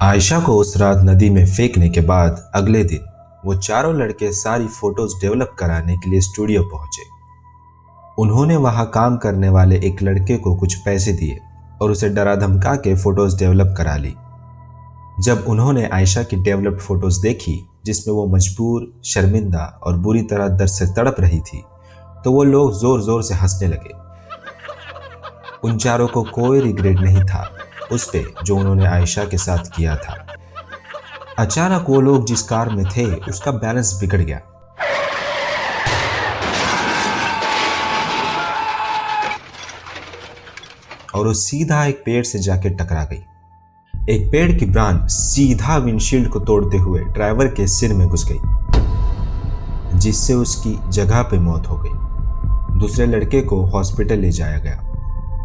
आयशा को उस रात नदी में फेंकने के बाद अगले दिन वो चारों लड़के सारी फोटोज डेवलप कराने के लिए स्टूडियो पहुंचे। उन्होंने वहां काम करने वाले एक लड़के को कुछ पैसे दिए और उसे डरा धमका के फोटोज डेवलप करा ली। जब उन्होंने आयशा की डेवलप्ड फोटोज देखी जिसमें वो मजबूर, शर्मिंदा और बुरी तरह दर्द से तड़प रही थी, तो वो लोग जोर जोर से हंसने लगे। उन चारों को कोई रिग्रेट नहीं था उस पे जो उन्होंने आयशा के साथ किया था। अचानक वो लोग जिस कार में थे उसका बैलेंस बिगड़ गया और वो सीधा एक पेड़ से जाके टकरा गई। एक पेड़ की ब्रांच सीधा विंडशील्ड को तोड़ते हुए ड्राइवर के सिर में घुस गई, जिससे उसकी जगह पे मौत हो गई। दूसरे लड़के को हॉस्पिटल ले जाया गया,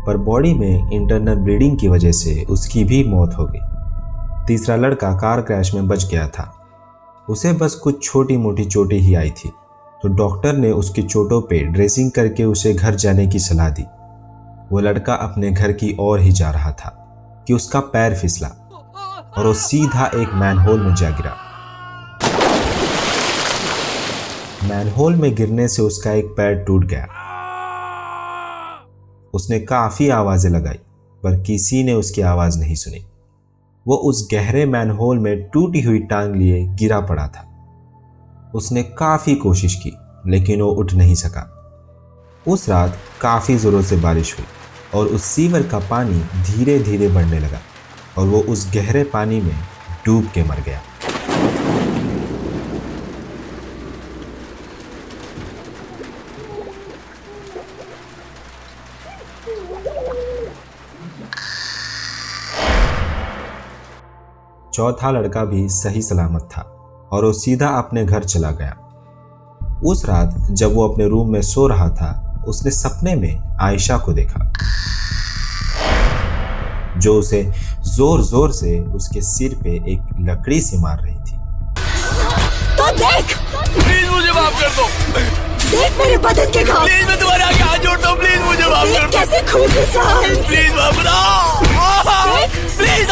पर बॉडी में इंटरनल ब्लीडिंग की वजह से उसकी भी मौत हो गई। तीसरा लड़का कार क्रैश में बच गया था। उसे बस कुछ छोटी मोटी चोटें ही आई थी, तो डॉक्टर ने उसकी चोटों पे ड्रेसिंग करके उसे घर जाने की सलाह दी। वो लड़का अपने घर की ओर ही जा रहा था कि उसका पैर फिसला और वो सीधा एक मैनहोल में जा गिरा। मैनहोल में गिरने से उसका एक पैर टूट गया। उसने काफी आवाजें लगाई, पर किसी ने उसकी आवाज नहीं सुनी। वो उस गहरे मैनहोल में टूटी हुई टांग लिए गिरा पड़ा था। उसने काफी कोशिश की, लेकिन वो उठ नहीं सका। उस रात काफी जोरों से बारिश हुई और उस सीवर का पानी धीरे धीरे बढ़ने लगा और वो उस गहरे पानी में डूब के मर गया। चौथा लड़का भी सही सलामत था और वो सीधा अपने घर चला गया। उस रात जब वो अपने रूम में सो रहा था, उसने सपने में आयशा को देखा, जो उसे जोर जोर से उसके सिर पे एक लकड़ी से मार रही थी। तो देख, प्लीज मुझे माफ कर दो। देख मेरे बदन के घाव। प्लीज मैं तुम्हारे आगे हाथ जोड़ता हूँ, प्लीज मुझे माफ कर दो। कैसे खून रिसा है। प्लीज माफ करो, प्लीज।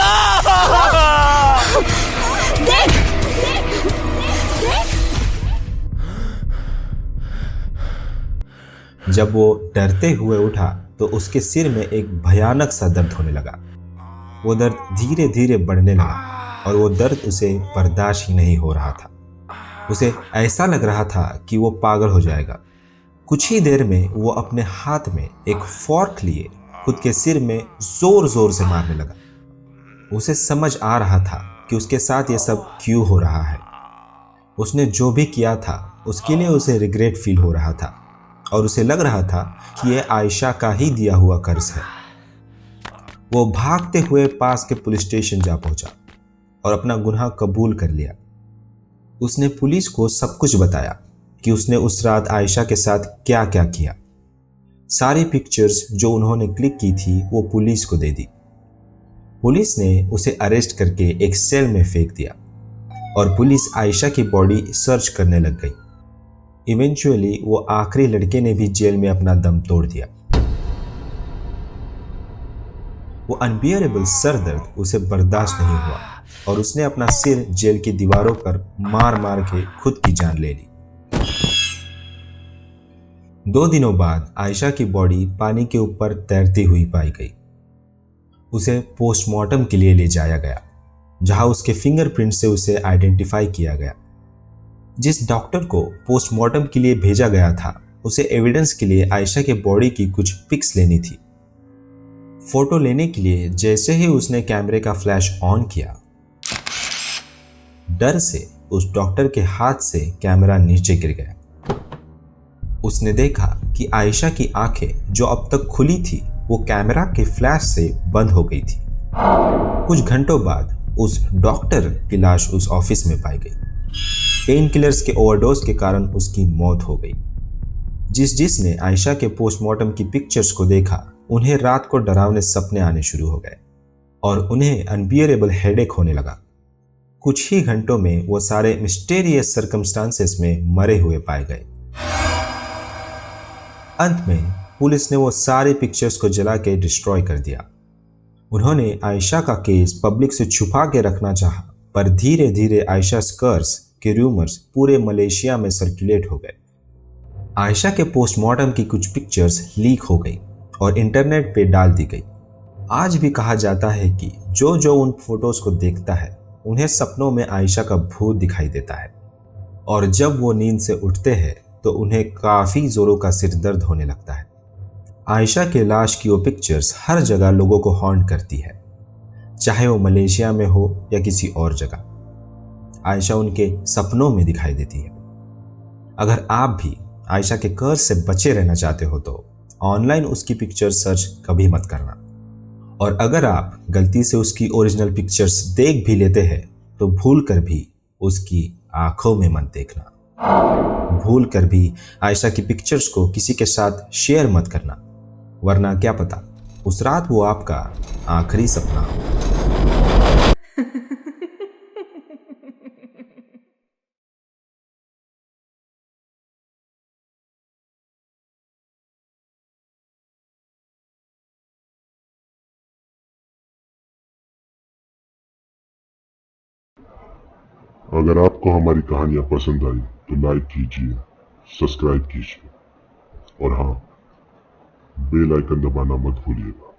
देख, जब वो डरते हुए उठा तो उसके सिर में एक भयानक सा दर्द होने लगा। वो दर्द धीरे धीरे बढ़ने लगा और वो दर्द उसे बर्दाश्त ही नहीं हो रहा था। उसे ऐसा लग रहा था कि वो पागल हो जाएगा। कुछ ही देर में वो अपने हाथ में एक फॉर्क लिए खुद के सिर में जोर जोर से मारने लगा। उसे समझ आ रहा था कि उसके साथ ये सब क्यों हो रहा है। उसने जो भी किया था उसके लिए उसे रिग्रेट फील हो रहा था और उसे लग रहा था कि यह आयशा का ही दिया हुआ कर्ज है। वो भागते हुए पास के पुलिस स्टेशन जा पहुंचा और अपना गुनाह कबूल कर लिया। उसने पुलिस को सब कुछ बताया कि उसने उस रात आयशा के साथ क्या क्या किया। सारी पिक्चर्स जो उन्होंने क्लिक की थी वो पुलिस को दे दी। पुलिस ने उसे अरेस्ट करके एक सेल में फेंक दिया और पुलिस आयशा की बॉडी सर्च करने लग गई। इवेंचुअली वो आखिरी लड़के ने भी जेल में अपना दम तोड़ दिया। वो अनबियरेबल सर दर्द उसे बर्दाश्त नहीं हुआ और उसने अपना सिर जेल की दीवारों पर मार मार के खुद की जान ले ली। 2 दिनों बाद आयशा की बॉडी पानी के ऊपर तैरती हुई पाई गई। उसे पोस्टमार्टम के लिए ले जाया गया, जहां उसके फिंगरप्रिंट से उसे आइडेंटिफाई किया गया। जिस डॉक्टर को पोस्टमार्टम के लिए भेजा गया था, उसे एविडेंस के लिए आयशा के बॉडी की कुछ पिक्स लेनी थी। फोटो लेने के लिए जैसे ही उसने कैमरे का फ्लैश ऑन किया, डर से उस डॉक्टर के हाथ से कैमरा नीचे गिर गया। उसने देखा कि आयशा की आंखें जो अब तक खुली थी वो कैमरा के फ्लैश से बंद हो गई थी। कुछ घंटों बाद उस डॉक्टर की लाश उस ऑफिस में पाई गई। पेन किलर्स के ओवरडोज के कारण उसकी मौत हो गई। जिसने आयशा के पोस्टमार्टम की पिक्चर्स को देखा, उन्हें रात को डरावने सपने आने शुरू हो गए और उन्हें अनबियरेबल हेडेक होने लगा। कुछ ही घंटों में वो सारे मिस्टीरियस सर्कमस्टांसेस में मरे हुए पाए गए। अंत में पुलिस ने वो सारे पिक्चर्स को जला के डिस्ट्रॉय कर दिया। उन्होंने आयशा का केस पब्लिक से छुपा के रखना चाहा, पर धीरे धीरे आयशा स्कर्स के रूमर्स पूरे मलेशिया में सर्कुलेट हो गए। आयशा के पोस्टमार्टम की कुछ पिक्चर्स लीक हो गई और इंटरनेट पे डाल दी गई। आज भी कहा जाता है कि जो जो उन फोटोज को देखता है उन्हें सपनों में आयशा का भूत दिखाई देता है, और जब वो नींद से उठते हैं तो उन्हें काफ़ी ज़ोरों का सिर दर्द होने लगता है। आयशा के लाश की वो पिक्चर्स हर जगह लोगों को हॉन्ट करती है, चाहे वो मलेशिया में हो या किसी और जगह। आयशा उनके सपनों में दिखाई देती है। अगर आप भी आयशा के कर्ज से बचे रहना चाहते हो तो ऑनलाइन उसकी पिक्चर सर्च कभी मत करना, और अगर आप गलती से उसकी ओरिजिनल पिक्चर्स देख भी लेते हैं तो भूल कर भी उसकी आंखों में मत देखना। भूल कर भी आयशा की पिक्चर्स को किसी के साथ शेयर मत करना, वरना क्या पता उस रात वो आपका आखिरी सपना हो। अगर आपको हमारी कहानियाँ पसंद आई तो लाइक कीजिए, सब्सक्राइब कीजिए और हाँ, बेल आइकन दबाना मत भूलिएगा।